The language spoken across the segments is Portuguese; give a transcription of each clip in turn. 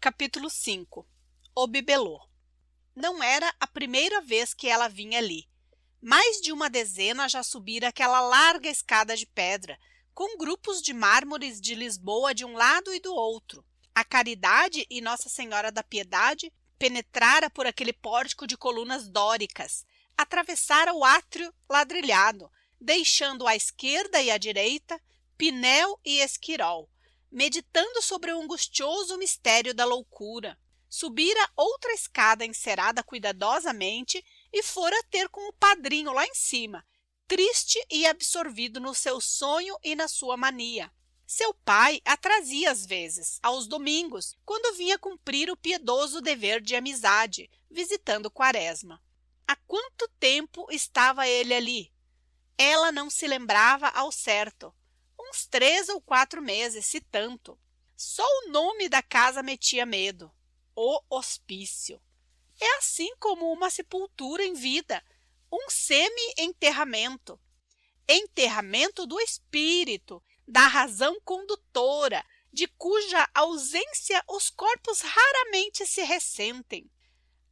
Capítulo 5. O bibelô. Não era a primeira vez que ela vinha ali. Mais de uma dezena já subira aquela larga escada de pedra, com grupos de mármores de Lisboa de um lado e do outro. A Caridade e Nossa Senhora da Piedade penetrara por aquele pórtico de colunas dóricas, atravessara o átrio ladrilhado, deixando à esquerda e à direita Pinel e Esquirol, meditando sobre o angustioso mistério da loucura. Subira outra escada encerada cuidadosamente e fora ter com o padrinho lá em cima, triste e absorvido no seu sonho e na sua mania. Seu pai a trazia às vezes, aos domingos, quando vinha cumprir o piedoso dever de amizade, visitando Quaresma. Há quanto tempo estava ele ali? Ela não se lembrava ao certo. Uns 3 ou 4 meses, se tanto. Só o nome da casa metia medo. O hospício. É assim como uma sepultura em vida, um semi-enterramento. Enterramento do espírito, da razão condutora, de cuja ausência os corpos raramente se ressentem.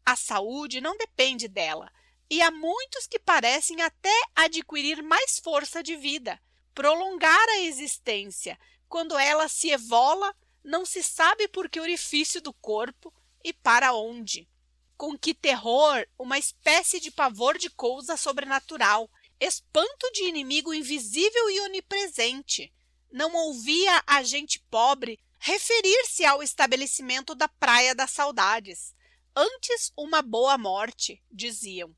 A saúde não depende dela, e há muitos que parecem até adquirir mais força de vida, prolongar a existência. Quando ela se evola, não se sabe por que orifício do corpo e para onde. Com que terror, uma espécie de pavor de coisa sobrenatural, espanto de inimigo invisível e onipresente. Não ouvia a gente pobre referir-se ao estabelecimento da Praia das Saudades. Antes uma boa morte, diziam.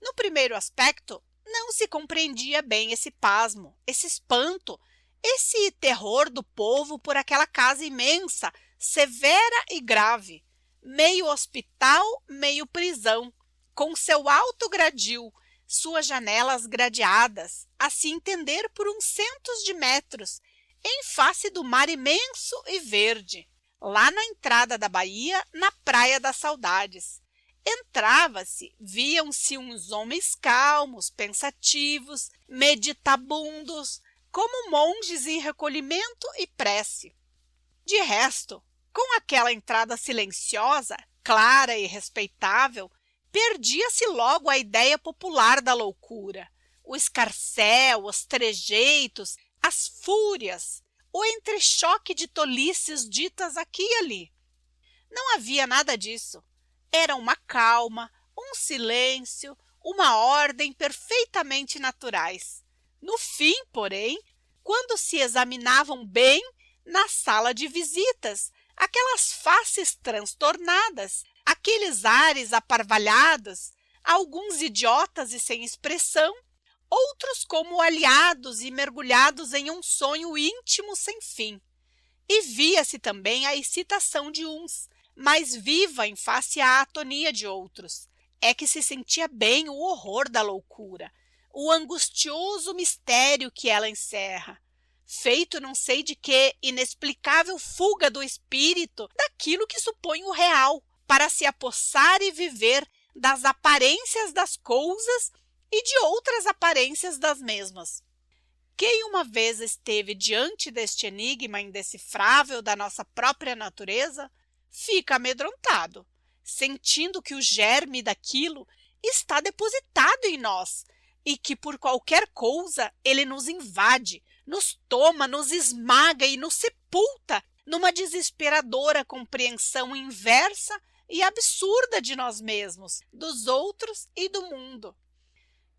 No primeiro aspecto, não se compreendia bem esse pasmo, esse espanto, esse terror do povo por aquela casa imensa, severa e grave, meio hospital, meio prisão, com seu alto gradil, suas janelas gradeadas, a se entender por uns centos de metros, em face do mar imenso e verde, lá na entrada da baía, na Praia das Saudades. Entrava-se, viam-se uns homens calmos, pensativos, meditabundos, como monges em recolhimento e prece. De resto, com aquela entrada silenciosa, clara e respeitável, perdia-se logo a ideia popular da loucura, o escarcéu, os trejeitos, as fúrias, o entrechoque de tolices ditas aqui e ali. Não havia nada disso. Era uma calma, um silêncio, uma ordem perfeitamente naturais. No fim, porém, quando se examinavam bem, na sala de visitas, aquelas faces transtornadas, aqueles ares aparvalhados, alguns idiotas e sem expressão, outros como aliados e mergulhados em um sonho íntimo sem fim. E via-se também a excitação de uns, mais viva em face à atonia de outros. É que se sentia bem o horror da loucura, o angustioso mistério que ela encerra, feito não sei de que inexplicável fuga do espírito daquilo que supõe o real, para se apossar e viver das aparências das coisas e de outras aparências das mesmas. Quem uma vez esteve diante deste enigma indecifrável da nossa própria natureza, fica amedrontado, sentindo que o germe daquilo está depositado em nós e que por qualquer coisa ele nos invade, nos toma, nos esmaga e nos sepulta numa desesperadora compreensão inversa e absurda de nós mesmos, dos outros e do mundo.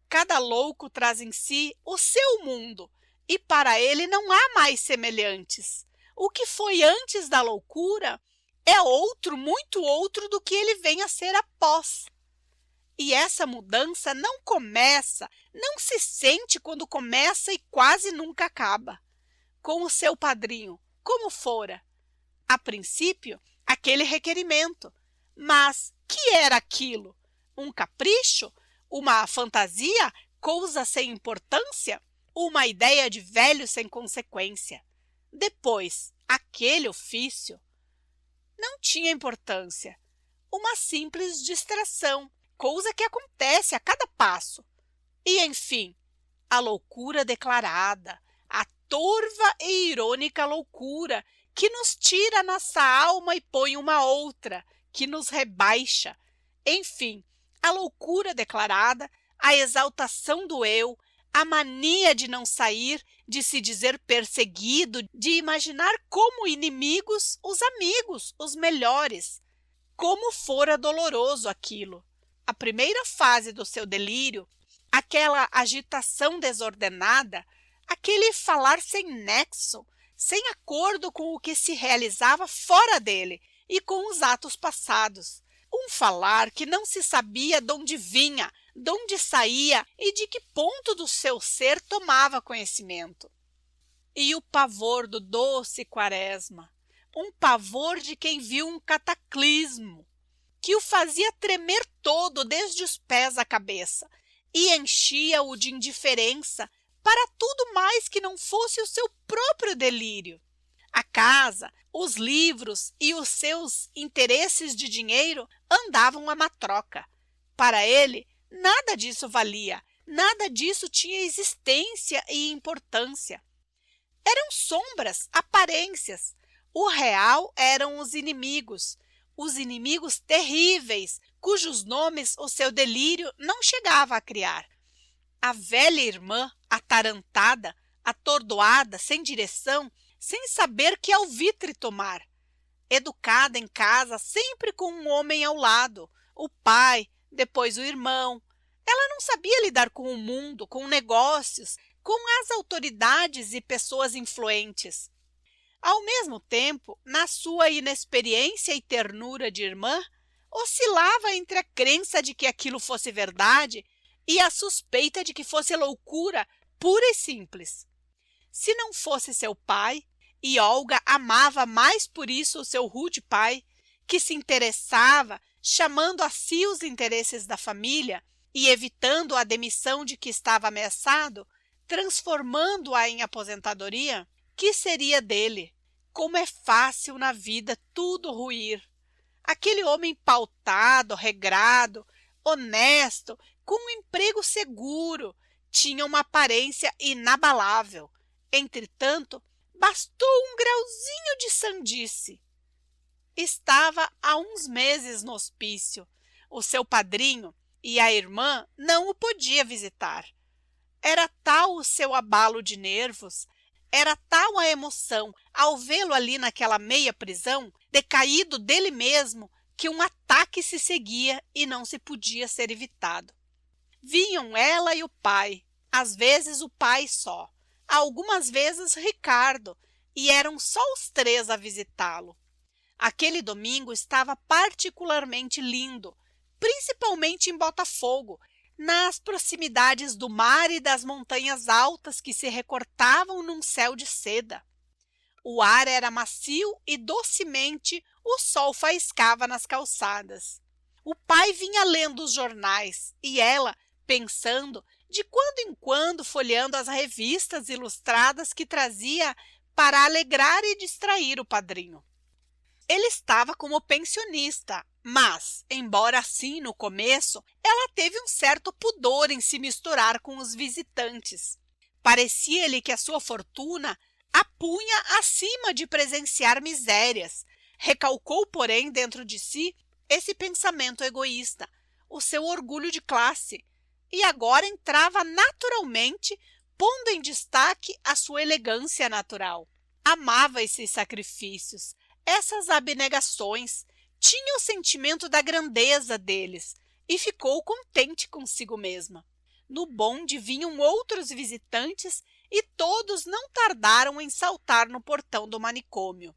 Cada louco traz em si o seu mundo, e para ele não há mais semelhantes. O que foi antes da loucura é outro, muito outro do que ele vem a ser após. E essa mudança não começa, não se sente quando começa e quase nunca acaba. Com o seu padrinho, como fora? A princípio, aquele requerimento. Mas que era aquilo? Um capricho? Uma fantasia? Coisa sem importância? Uma ideia de velho sem consequência? Depois, aquele ofício não tinha importância. Uma simples distração, coisa que acontece a cada passo. E, enfim, a loucura declarada, a torva e irônica loucura que nos tira nossa alma e põe uma outra, que nos rebaixa. Enfim, a loucura declarada, a exaltação do eu, a mania de não sair, de se dizer perseguido, de imaginar como inimigos os amigos, os melhores. Como fora doloroso aquilo! A primeira fase do seu delírio, aquela agitação desordenada, aquele falar sem nexo, sem acordo com o que se realizava fora dele e com os atos passados. Um falar que não se sabia de onde vinha, de onde saía e de que ponto do seu ser tomava conhecimento. E o pavor do doce Quaresma, um pavor de quem viu um cataclismo, que o fazia tremer todo desde os pés à cabeça e enchia-o de indiferença para tudo mais que não fosse o seu próprio delírio. A casa, os livros e os seus interesses de dinheiro andavam à matroca. Para ele, nada disso valia, nada disso tinha existência e importância. Eram sombras, aparências. O real eram os inimigos terríveis, cujos nomes o seu delírio não chegava a criar. A velha irmã, atarantada, atordoada, sem direção, sem saber que alvitre tomar. Educada em casa, sempre com um homem ao lado, o pai, depois o irmão. Ela não sabia lidar com o mundo, com negócios, com as autoridades e pessoas influentes. Ao mesmo tempo, na sua inexperiência e ternura de irmã, oscilava entre a crença de que aquilo fosse verdade e a suspeita de que fosse loucura pura e simples. Se não fosse seu pai, e Olga amava mais por isso o seu rude pai, que se interessava, chamando a si os interesses da família e evitando a demissão de que estava ameaçado, transformando-a em aposentadoria, que seria dele? Como é fácil na vida tudo ruir. Aquele homem pautado, regrado, honesto, com um emprego seguro, tinha uma aparência inabalável. Entretanto, bastou um grauzinho de sandice. Estava há uns meses no hospício. O seu padrinho e a irmã não o podia visitar. Era tal o seu abalo de nervos, era tal a emoção ao vê-lo ali naquela meia prisão, decaído dele mesmo, que um ataque se seguia e não se podia ser evitado. Vinham ela e o pai, às vezes o pai só, algumas vezes Ricardo, e eram só os três a visitá-lo. Aquele domingo estava particularmente lindo, principalmente em Botafogo, nas proximidades do mar e das montanhas altas que se recortavam num céu de seda. O ar era macio e docemente o sol faiscava nas calçadas. O pai vinha lendo os jornais e ela, pensando, de quando em quando folheando as revistas ilustradas que trazia para alegrar e distrair o padrinho. Ele estava como pensionista, mas, embora assim no começo, ela teve um certo pudor em se misturar com os visitantes. Parecia-lhe que a sua fortuna a punha acima de presenciar misérias. Recalcou, porém, dentro de si esse pensamento egoísta, o seu orgulho de classe, e agora entrava naturalmente, pondo em destaque a sua elegância natural. Amava esses sacrifícios, essas abnegações, tinha o sentimento da grandeza deles e ficou contente consigo mesma. No bonde vinham outros visitantes e todos não tardaram em saltar no portão do manicômio.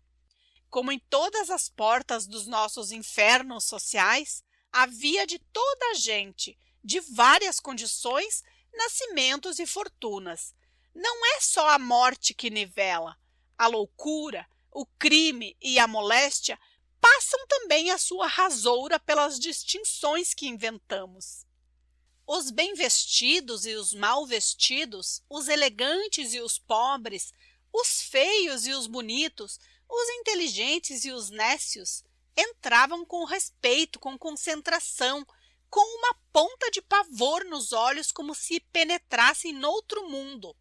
Como em todas as portas dos nossos infernos sociais, havia de toda a gente, de várias condições, nascimentos e fortunas. Não é só a morte que nivela. A loucura, o crime e a moléstia passam também a sua rasoura pelas distinções que inventamos. Os bem vestidos e os mal vestidos, os elegantes e os pobres, os feios e os bonitos, os inteligentes e os nécios, entravam com respeito, com concentração, com uma ponta de pavor nos olhos como se penetrassem noutro mundo.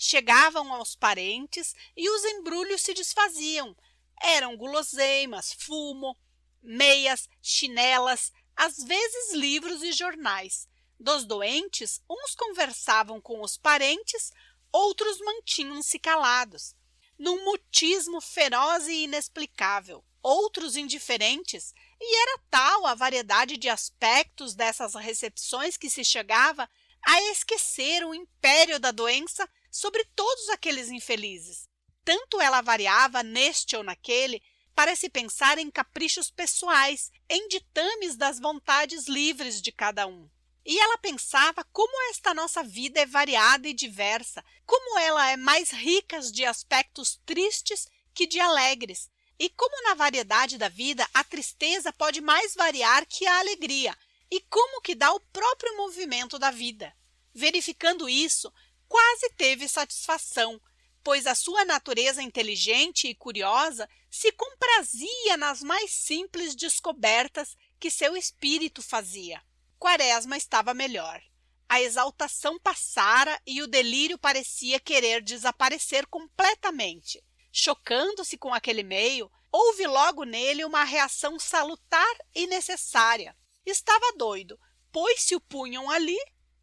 Chegavam aos parentes e os embrulhos se desfaziam. Eram guloseimas, fumo, meias, chinelas, às vezes livros e jornais. Dos doentes, uns conversavam com os parentes, outros mantinham-se calados, num mutismo feroz e inexplicável. Outros indiferentes, e era tal a variedade de aspectos dessas recepções que se chegava a esquecer o império da doença sobre todos aqueles infelizes. Tanto ela variava neste ou naquele, para se pensar em caprichos pessoais, em ditames das vontades livres de cada um. E ela pensava como esta nossa vida é variada e diversa, como ela é mais rica de aspectos tristes que de alegres, e como na variedade da vida a tristeza pode mais variar que a alegria, e como que dá o próprio movimento da vida. Verificando isso, quase teve satisfação, pois a sua natureza inteligente e curiosa se comprazia nas mais simples descobertas que seu espírito fazia. Quaresma estava melhor. A exaltação passara e o delírio parecia querer desaparecer completamente. Chocando-se com aquele meio, houve logo nele uma reação salutar e necessária. Estava doido, pôs-se o punham ali.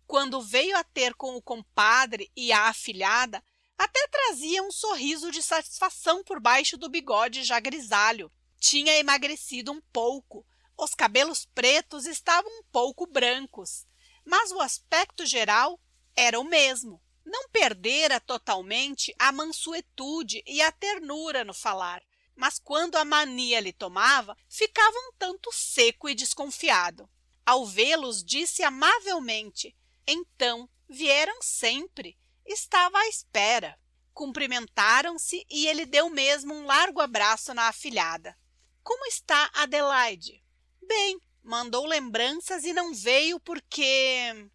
Quando veio a ter com o compadre e a afilhada, até trazia um sorriso de satisfação por baixo do bigode já grisalho. Tinha emagrecido um pouco, os cabelos pretos estavam um pouco brancos, mas o aspecto geral era o mesmo. Não perdera totalmente a mansuetude e a ternura no falar, mas quando a mania lhe tomava, ficava um tanto seco e desconfiado. Ao vê-los, disse amavelmente: então, vieram sempre. Estava à espera. Cumprimentaram-se e ele deu mesmo um largo abraço na afilhada. Como está Adelaide? Bem, mandou lembranças e não veio porque...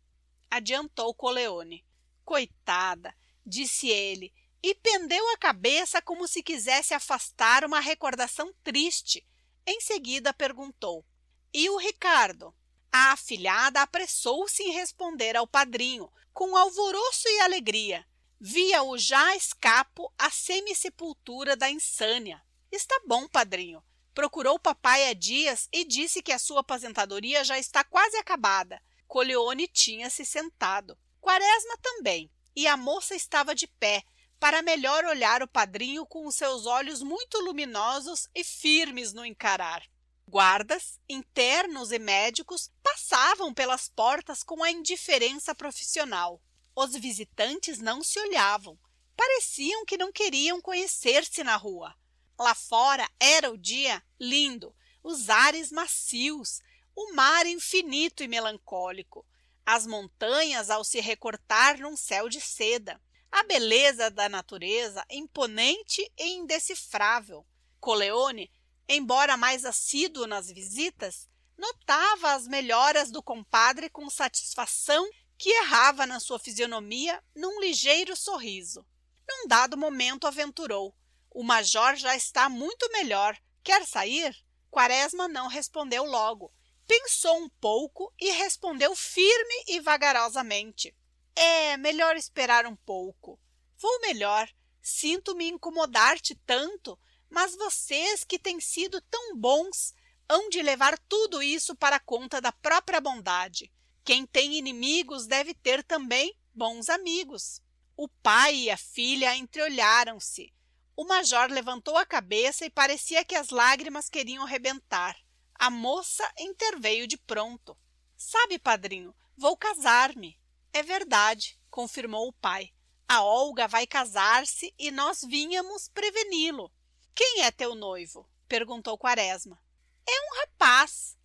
adiantou Coleone. Coitada, disse ele, e pendeu a cabeça como se quisesse afastar uma recordação triste. Em seguida perguntou: e o Ricardo? A afilhada apressou-se em responder ao padrinho, com alvoroço e alegria. Via-o já escapo à semissepultura da insânia. Está bom, padrinho. Procurou papai há dias e disse que a sua aposentadoria já está quase acabada. Coleone tinha-se sentado. Quaresma também, e a moça estava de pé, para melhor olhar o padrinho com os seus olhos muito luminosos e firmes no encarar. Guardas, internos e médicos passavam pelas portas com a indiferença profissional. Os visitantes não se olhavam, pareciam que não queriam conhecer-se na rua. Lá fora era o dia lindo, os ares macios, o mar infinito e melancólico, as montanhas ao se recortar num céu de seda, a beleza da natureza imponente e indecifrável. Coleone, embora mais assíduo nas visitas, notava as melhoras do compadre com satisfação que errava na sua fisionomia num ligeiro sorriso. Num dado momento aventurou: o major já está muito melhor. Quer sair? Quaresma não respondeu logo. Pensou um pouco e respondeu firme e vagarosamente: é melhor esperar um pouco. Vou melhor. Sinto-me incomodar-te tanto, mas vocês que têm sido tão bons hão de levar tudo isso para conta da própria bondade. Quem tem inimigos deve ter também bons amigos. O pai e a filha entreolharam-se. O major levantou a cabeça e parecia que as lágrimas queriam rebentar. A moça interveio de pronto. Sabe, padrinho, vou casar-me. É verdade, confirmou o pai. A Olga vai casar-se e nós vínhamos preveni-lo. Quem é teu noivo? Perguntou Quaresma. É um rapaz.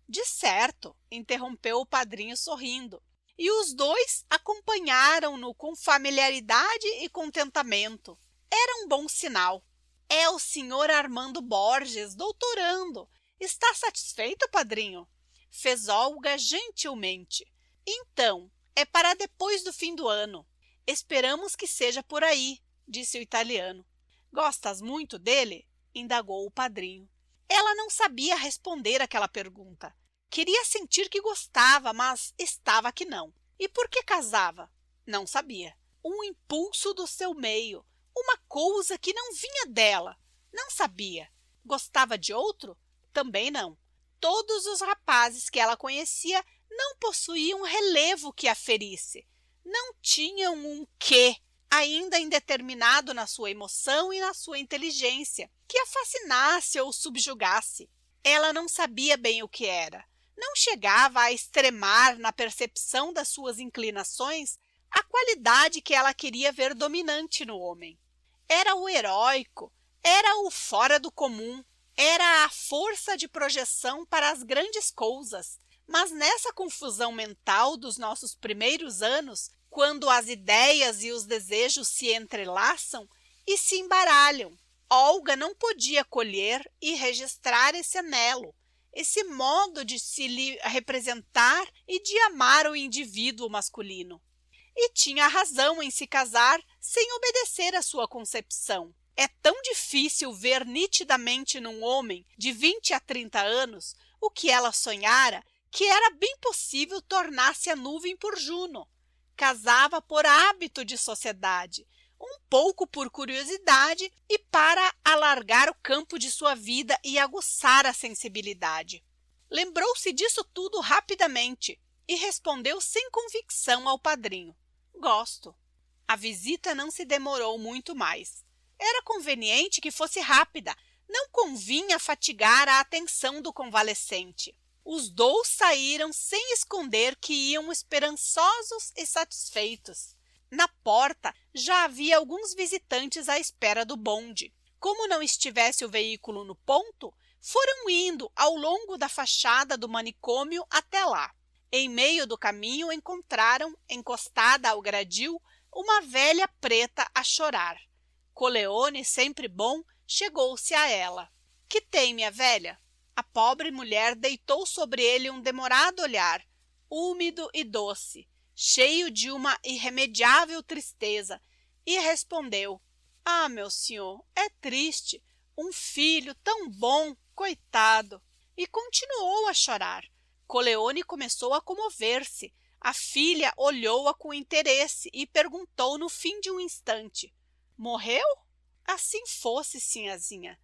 De certo, interrompeu o padrinho sorrindo. E os dois acompanharam-no com familiaridade e contentamento. Era um bom sinal. É o senhor Armando Borges, doutorando. Está satisfeito, padrinho? Fez Olga gentilmente. Então, é para depois do fim do ano. Esperamos que seja por aí, disse o italiano. Gostas muito dele? Indagou o padrinho. Ela não sabia responder aquela pergunta. Queria sentir que gostava, mas estava que não. E por que casava? Não sabia. um impulso do seu meio, uma coisa que não vinha dela. Não sabia. Gostava de outro? Também não. Todos os rapazes que ela conhecia não possuíam relevo que a ferisse. Não tinham um quê, ainda indeterminado na sua emoção e na sua inteligência, que a fascinasse ou subjugasse. Ela não sabia bem o que era. Não chegava a extremar na percepção das suas inclinações a qualidade que ela queria ver dominante no homem. Era o heróico, era o fora do comum, era a força de projeção para as grandes coisas. Mas nessa confusão mental dos nossos primeiros anos, quando as ideias e os desejos se entrelaçam e se embaralham, Olga não podia colher e registrar esse anelo, esse modo de se lhe representar e de amar o indivíduo masculino. E tinha razão em se casar sem obedecer à sua concepção. É tão difícil ver nitidamente num homem de 20 a 30 anos o que ela sonhara, que era bem possível tornar-se a nuvem por Juno. Casava por hábito de sociedade, um pouco por curiosidade e para alargar o campo de sua vida e aguçar a sensibilidade. Lembrou-se disso tudo rapidamente e respondeu sem convicção ao padrinho: gosto. A visita não se demorou muito mais. Era conveniente que fosse rápida, não convinha fatigar a atenção do convalescente. Os dois saíram sem esconder que iam esperançosos e satisfeitos. Na porta já havia alguns visitantes à espera do bonde. Como não estivesse o veículo no ponto, foram indo ao longo da fachada do manicômio até lá. Em meio do caminho encontraram, encostada ao gradil, uma velha preta a chorar. Coleone, sempre bom, chegou-se a ela. — Que tem, minha velha? A pobre mulher deitou sobre ele um demorado olhar, úmido e doce, cheio de uma irremediável tristeza, e respondeu: ah, meu senhor, é triste, um filho tão bom, coitado. E continuou a chorar. Coleone começou a comover-se. A filha olhou-a com interesse e perguntou no fim de um instante: morreu? Assim fosse, sinhazinha.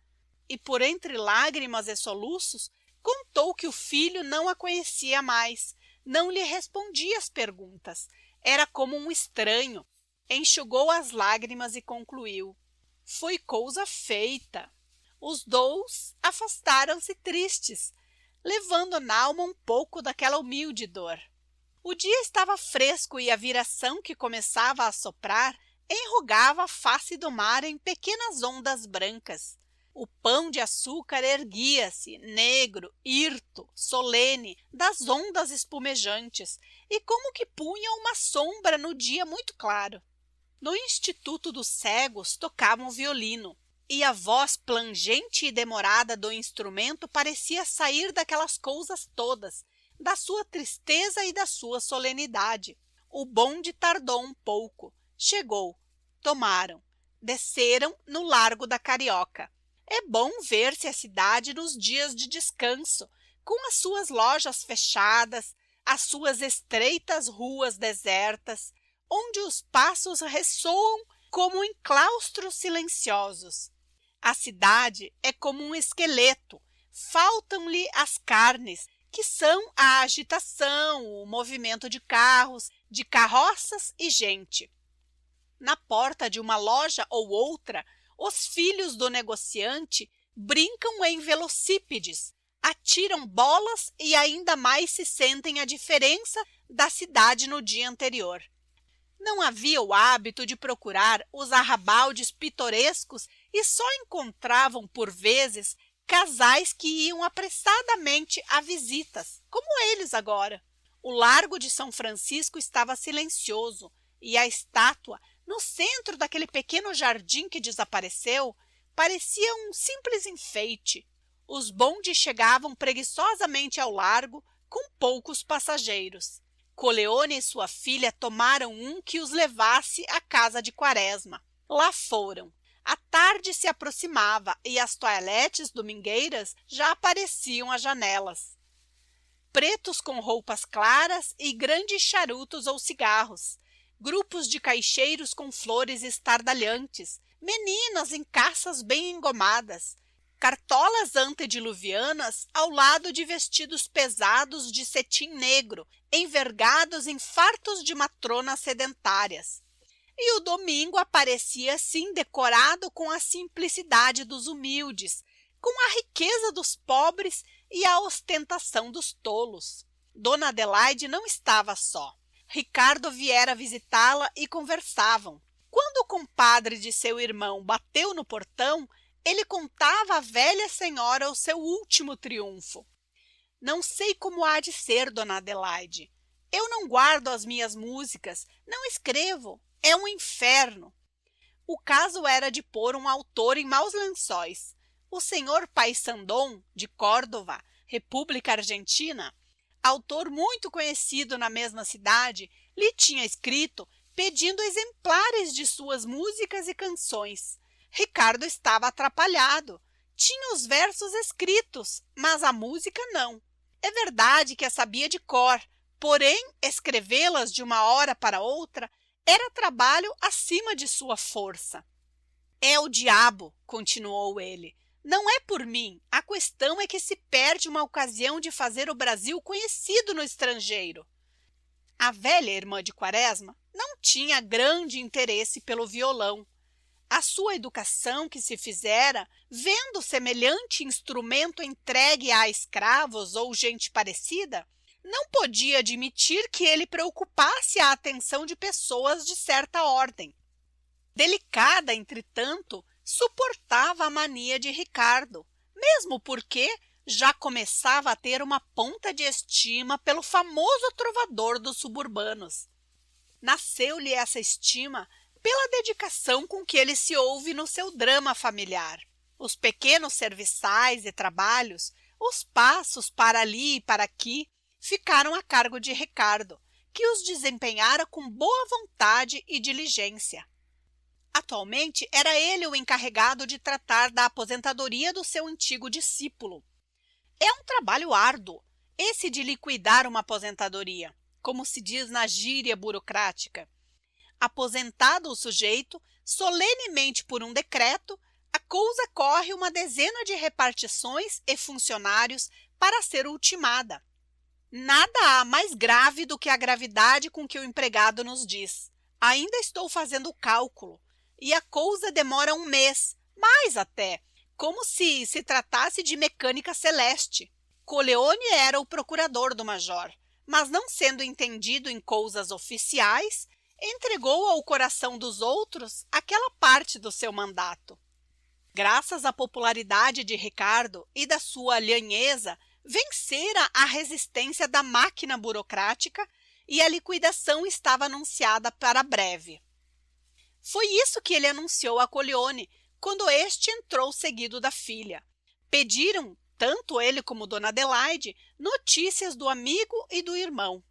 E por entre lágrimas e soluços, contou que o filho não a conhecia mais, não lhe respondia às perguntas. Era como um estranho. Enxugou as lágrimas e concluiu: foi cousa feita. Os dois afastaram-se tristes, levando n'alma um pouco daquela humilde dor. O dia estava fresco e a viração que começava a soprar enrugava a face do mar em pequenas ondas brancas. O pão de açúcar erguia-se, negro, hirto, solene, das ondas espumejantes, e como que punha uma sombra no dia muito claro. No Instituto dos Cegos tocavam violino, e a voz plangente e demorada do instrumento parecia sair daquelas coisas todas, da sua tristeza e da sua solenidade. O bonde tardou um pouco. Chegou. Tomaram. Desceram no Largo da Carioca. É bom ver-se a cidade nos dias de descanso, com as suas lojas fechadas, as suas estreitas ruas desertas, onde os passos ressoam como em claustros silenciosos. A cidade é como um esqueleto, faltam-lhe as carnes, que são a agitação, o movimento de carros, de carroças e gente. Na porta de uma loja ou outra, os filhos do negociante brincam em velocípedes, atiram bolas e ainda mais se sentem a diferença da cidade no dia anterior. Não havia o hábito de procurar os arrabaldes pitorescos e só encontravam, por vezes, casais que iam apressadamente a visitas, como eles agora. O Largo de São Francisco estava silencioso e a estátua, no centro daquele pequeno jardim que desapareceu, parecia um simples enfeite. Os bondes chegavam preguiçosamente ao largo, com poucos passageiros. Coleone e sua filha tomaram um que os levasse à casa de Quaresma. Lá foram. A tarde se aproximava e as toilettes domingueiras já apareciam às janelas. Pretos com roupas claras e grandes charutos ou cigarros. grupos de caixeiros com flores estardalhantes, meninas em caças bem engomadas, cartolas antediluvianas ao lado de vestidos pesados de cetim negro, envergados em fartos de matronas sedentárias. E o domingo aparecia assim decorado com a simplicidade dos humildes, com a riqueza dos pobres e a ostentação dos tolos. Dona Adelaide não estava só. Ricardo viera visitá-la e conversavam. Quando o compadre de seu irmão bateu no portão, ele contava à velha senhora o seu último triunfo. Não sei como há de ser, Dona Adelaide. Eu não guardo as minhas músicas, não escrevo. É um inferno. O caso era de pôr um autor em maus lençóis. O senhor Paysandón, de Córdoba, República Argentina, autor muito conhecido na mesma cidade, lhe tinha escrito pedindo exemplares de suas músicas e canções. Ricardo estava atrapalhado. Tinha os versos escritos, mas a música não. É verdade que a sabia de cor, porém, escrevê-las de uma hora para outra era trabalho acima de sua força. É o diabo, continuou ele. Não é por mim. A questão é que se perde uma ocasião de fazer o Brasil conhecido no estrangeiro. A velha irmã de Quaresma não tinha grande interesse pelo violão. A sua educação que se fizera, vendo semelhante instrumento entregue a escravos ou gente parecida, não podia admitir que ele preocupasse a atenção de pessoas de certa ordem. Delicada, entretanto, suportava a mania de Ricardo, mesmo porque já começava a ter uma ponta de estima pelo famoso trovador dos suburbanos. Nasceu-lhe essa estima pela dedicação com que ele se ouve no seu drama familiar. Os pequenos serviçais e trabalhos, os passos para ali e para aqui, ficaram a cargo de Ricardo, que os desempenhara com boa vontade e diligência. Atualmente, era ele o encarregado de tratar da aposentadoria do seu antigo discípulo. É um trabalho árduo, esse de liquidar uma aposentadoria, como se diz na gíria burocrática. Aposentado o sujeito, solenemente por um decreto, a coisa corre uma dezena de repartições e funcionários para ser ultimada. Nada há mais grave do que a gravidade com que o empregado nos diz. Ainda estou fazendo o cálculo, e a coisa demora um mês, mais até, como se tratasse de mecânica celeste. Coleoni era o procurador do major, mas não sendo entendido em coisas oficiais, entregou ao coração dos outros aquela parte do seu mandato. Graças à popularidade de Ricardo e da sua lhanheza, vencera a resistência da máquina burocrática e a liquidação estava anunciada para breve. Foi isso que ele anunciou a Coleoni quando este entrou seguido da filha. Pediram, tanto ele como Dona Adelaide, notícias do amigo e do irmão.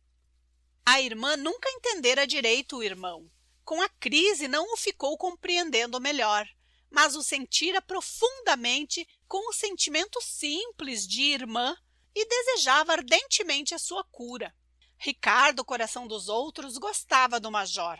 A irmã nunca entendera direito o irmão. Com a crise não o ficou compreendendo melhor, mas o sentira profundamente com o sentimento simples de irmã e desejava ardentemente a sua cura. Ricardo, coração dos outros, gostava do major.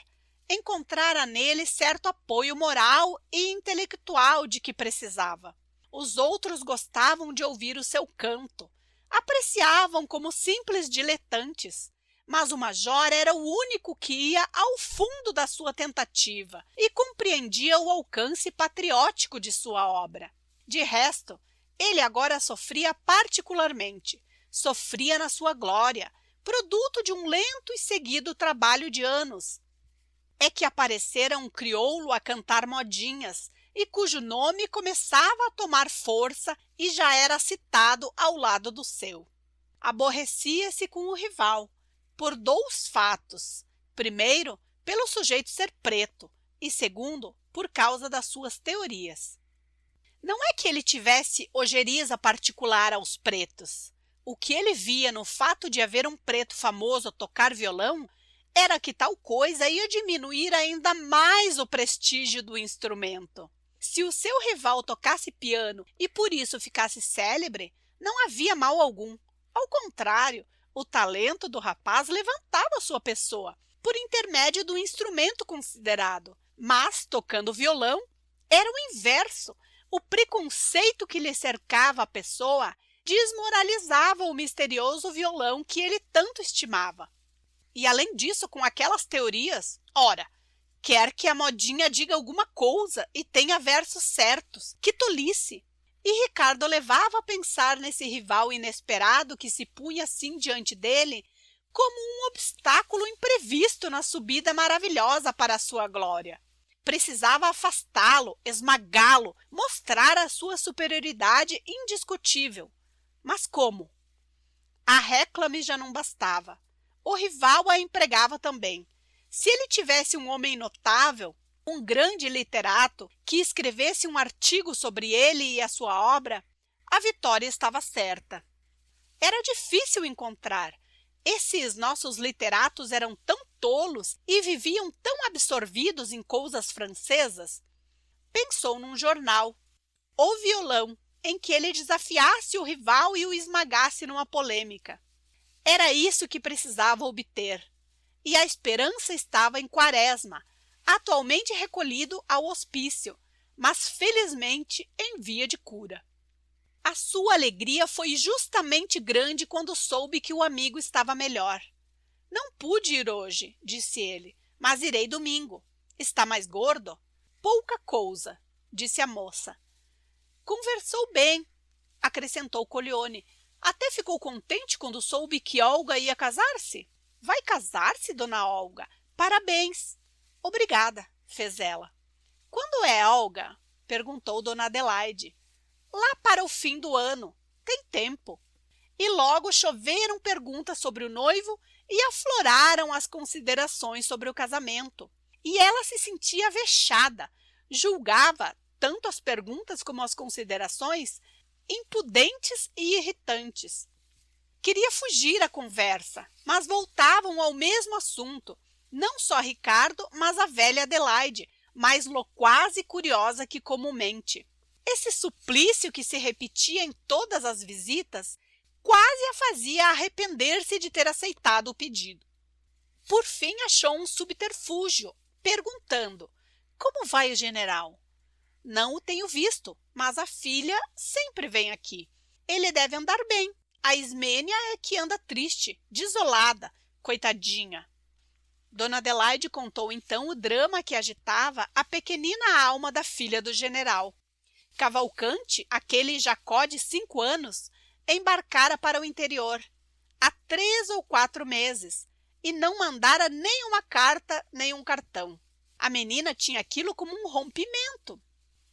Encontrara nele certo apoio moral e intelectual de que precisava. Os outros gostavam de ouvir o seu canto, apreciavam como simples diletantes, mas o major era o único que ia ao fundo da sua tentativa e compreendia o alcance patriótico de sua obra. De resto, ele agora sofria particularmente, sofria na sua glória, produto de um lento e seguido trabalho de anos. É que aparecera um crioulo a cantar modinhas e cujo nome começava a tomar força e já era citado ao lado do seu. Aborrecia-se com o rival, por dois fatos. Primeiro, pelo sujeito ser preto e segundo, por causa das suas teorias. Não é que ele tivesse ojeriza particular aos pretos. O que ele via no fato de haver um preto famoso tocar violão era que tal coisa ia diminuir ainda mais o prestígio do instrumento. Se o seu rival tocasse piano e por isso ficasse célebre, não havia mal algum. Ao contrário, o talento do rapaz levantava sua pessoa, por intermédio do instrumento considerado, mas, tocando violão, era o inverso. O preconceito que lhe cercava a pessoa desmoralizava o misterioso violão que ele tanto estimava. E, além disso, com aquelas teorias, ora, quer que a modinha diga alguma coisa e tenha versos certos, que tolice! E Ricardo levava a pensar nesse rival inesperado que se punha assim diante dele como um obstáculo imprevisto na subida maravilhosa para a sua glória. Precisava afastá-lo, esmagá-lo, mostrar a sua superioridade indiscutível. Mas como? A réclame já não bastava. O rival a empregava também. Se ele tivesse um homem notável, um grande literato, que escrevesse um artigo sobre ele e a sua obra, a vitória estava certa. Era difícil encontrar. Esses nossos literatos eram tão tolos e viviam tão absorvidos em coisas francesas. Pensou num jornal, O Violão, em que ele desafiasse o rival e o esmagasse numa polêmica. Era isso que precisava obter. E a esperança estava em Quaresma, atualmente recolhido ao hospício, mas felizmente em via de cura. A sua alegria foi justamente grande quando soube que o amigo estava melhor. Não pude ir hoje, disse ele, mas irei domingo. Está mais gordo? Pouca coisa, disse a moça. Conversou bem, acrescentou Colleoni. Até ficou contente quando soube que Olga ia casar-se. Vai casar-se, dona Olga? Parabéns. Obrigada, fez ela. Quando é Olga? Perguntou dona Adelaide. Lá para o fim do ano. Tem tempo. E logo choveram perguntas sobre o noivo e afloraram as considerações sobre o casamento. E ela se sentia vexada. Julgava, tanto as perguntas como as considerações, impudentes e irritantes. Queria fugir à conversa, mas voltavam ao mesmo assunto. Não só Ricardo, mas a velha Adelaide, mais loquaz e curiosa que comumente. Esse suplício que se repetia em todas as visitas quase a fazia arrepender-se de ter aceitado o pedido. Por fim, achou um subterfúgio, perguntando: como vai o general? Não o tenho visto, mas a filha sempre vem aqui. Ele deve andar bem. A Ismênia é que anda triste, desolada, coitadinha. Dona Adelaide contou então o drama que agitava a pequenina alma da filha do general. Cavalcante, aquele Jacó de 5 anos, embarcara para o interior há 3 ou 4 meses e não mandara nem uma carta nem um cartão. A menina tinha aquilo como um rompimento.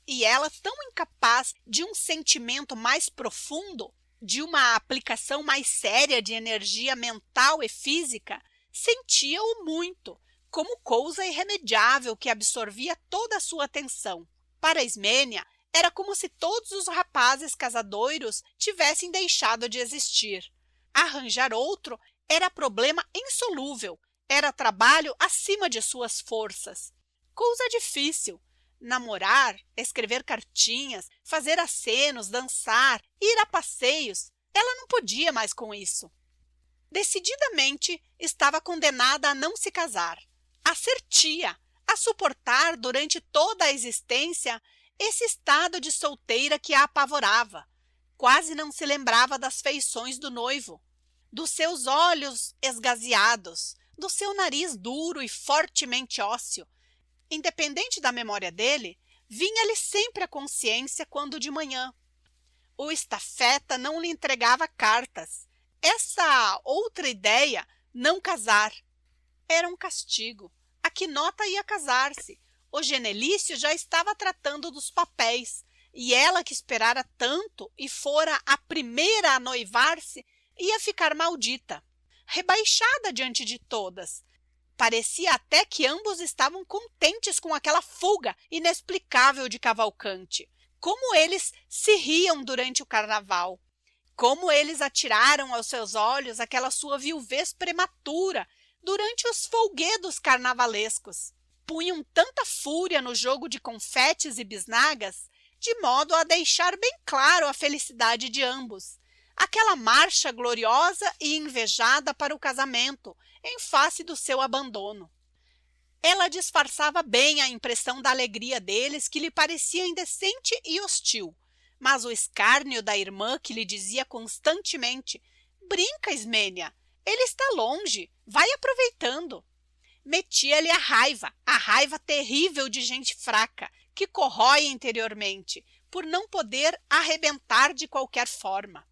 E ela, tão incapaz de um sentimento mais profundo, de uma aplicação mais séria de energia mental e física, sentia-o muito, como coisa irremediável que absorvia toda a sua atenção. Para Ismênia, era como se todos os rapazes casadoiros tivessem deixado de existir. Arranjar outro era problema insolúvel, era trabalho acima de suas forças. Coisa difícil. Namorar, escrever cartinhas, fazer acenos, dançar, ir a passeios, ela não podia mais com isso. Decididamente, estava condenada a não se casar, a ser tia, a suportar durante toda a existência esse estado de solteira que a apavorava. Quase não se lembrava das feições do noivo, dos seus olhos esgazeados, do seu nariz duro e fortemente ósseo. Independente da memória dele, vinha-lhe sempre a consciência quando de manhã. O estafeta não lhe entregava cartas. Essa outra ideia, não casar, era um castigo. A Quinota ia casar-se. O Genelício já estava tratando dos papéis. E ela, que esperara tanto e fora a primeira a noivar-se, ia ficar maldita, rebaixada diante de todas. Parecia até que ambos estavam contentes com aquela fuga inexplicável de Cavalcante. Como eles se riam durante o carnaval. Como eles atiraram aos seus olhos aquela sua viuvez prematura durante os folguedos carnavalescos. Punham tanta fúria no jogo de confetes e bisnagas, de modo a deixar bem claro a felicidade de ambos, aquela marcha gloriosa e invejada para o casamento, em face do seu abandono. Ela disfarçava bem a impressão da alegria deles, que lhe parecia indecente e hostil, mas o escárnio da irmã, que lhe dizia constantemente: brinca, Ismênia, ele está longe, vai aproveitando. Metia-lhe a raiva terrível de gente fraca, que corrói interiormente, por não poder arrebentar de qualquer forma.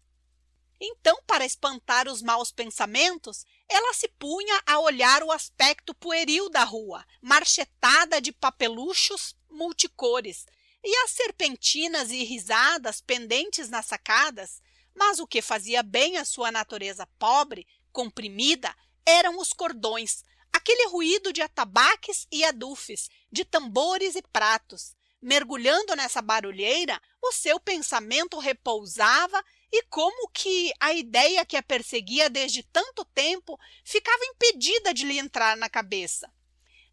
Então, para espantar os maus pensamentos, ela se punha a olhar o aspecto pueril da rua, marchetada de papeluchos multicores, e as serpentinas e risadas pendentes nas sacadas, mas o que fazia bem à sua natureza pobre, comprimida, eram os cordões, aquele ruído de atabaques e adufes, de tambores e pratos. Mergulhando nessa barulheira, o seu pensamento repousava e como que a ideia que a perseguia desde tanto tempo ficava impedida de lhe entrar na cabeça.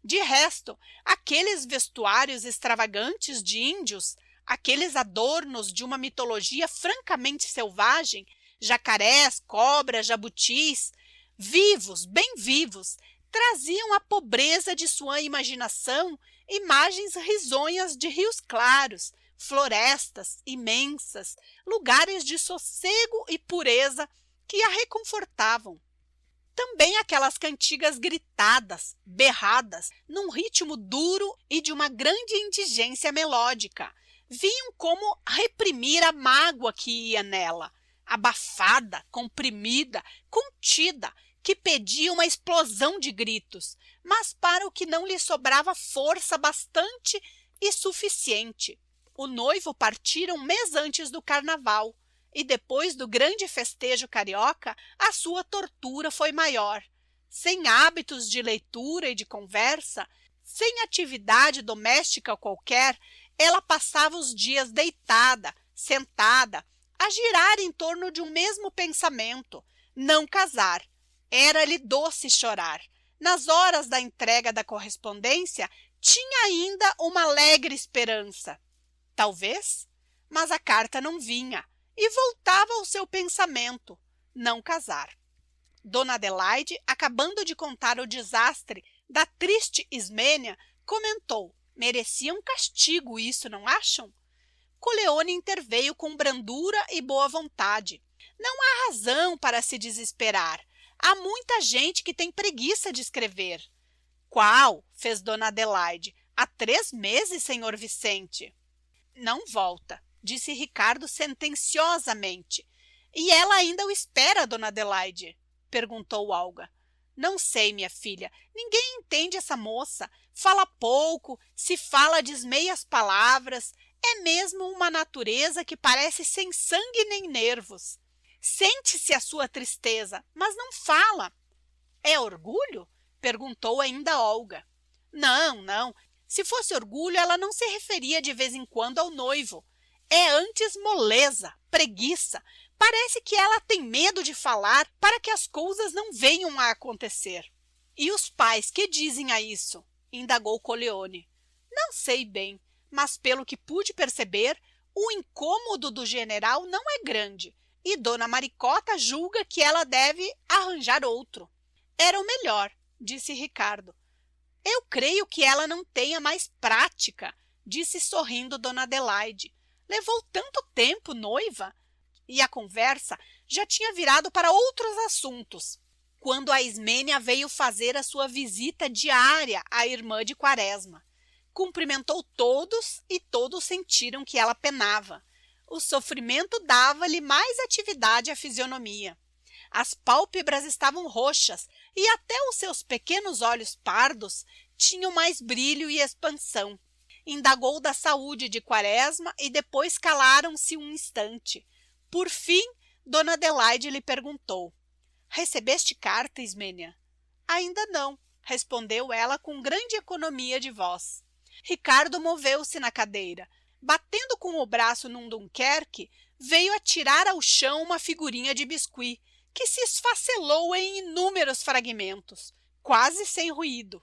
De resto, aqueles vestuários extravagantes de índios, aqueles adornos de uma mitologia francamente selvagem, jacarés, cobras, jabutis, vivos, bem vivos, traziam à pobreza de sua imaginação imagens risonhas de rios claros, florestas imensas, lugares de sossego e pureza que a reconfortavam. Também aquelas cantigas gritadas, berradas, num ritmo duro e de uma grande indigência melódica, vinham como reprimir a mágoa que ia nela, abafada, comprimida, contida, que pedia uma explosão de gritos, mas para o que não lhe sobrava força bastante e suficiente. O noivo partira um mês antes do carnaval, e depois do grande festejo carioca, a sua tortura foi maior. Sem hábitos de leitura e de conversa, sem atividade doméstica qualquer, ela passava os dias deitada, sentada, a girar em torno de um mesmo pensamento: não casar. Era-lhe doce chorar. Nas horas da entrega da correspondência, tinha ainda uma alegre esperança. Talvez, mas a carta não vinha, e voltava ao seu pensamento: não casar. Dona Adelaide, acabando de contar o desastre da triste Ismênia, comentou: merecia um castigo isso, não acham? Coleone interveio com brandura e boa vontade: não há razão para se desesperar. Há muita gente que tem preguiça de escrever. Qual? Fez Dona Adelaide. Há 3 meses, senhor Vicente. Não volta, disse Ricardo sentenciosamente. E ela ainda o espera, Dona Adelaide? Perguntou Olga. Não sei, minha filha. Ninguém entende essa moça. Fala pouco, se fala desmeias palavras. É mesmo uma natureza que parece sem sangue nem nervos. Sente-se a sua tristeza, mas não fala. É orgulho? Perguntou ainda Olga. Não, não. Se fosse orgulho, ela não se referia de vez em quando ao noivo. É antes moleza, preguiça. Parece que ela tem medo de falar para que as coisas não venham a acontecer. E os pais, que dizem a isso? Indagou Coleone. Não sei bem, mas pelo que pude perceber, o incômodo do general não é grande. E Dona Maricota julga que ela deve arranjar outro. Era o melhor, disse Ricardo. Eu creio que ela não tenha mais prática, disse sorrindo Dona Adelaide. Levou tanto tempo noiva. E a conversa já tinha virado para outros assuntos, quando a Ismênia veio fazer a sua visita diária à irmã de Quaresma. Cumprimentou todos e todos sentiram que ela penava. O sofrimento dava-lhe mais atividade à fisionomia. As pálpebras estavam roxas e até os seus pequenos olhos pardos tinham mais brilho e expansão. Indagou da saúde de Quaresma e depois calaram-se um instante. Por fim, Dona Adelaide lhe perguntou: recebeste carta, Ismênia? Ainda não, respondeu ela com grande economia de voz. Ricardo moveu-se na cadeira. Batendo com o braço num Dunkerque, veio atirar ao chão uma figurinha de biscuit, que se esfacelou em inúmeros fragmentos, quase sem ruído.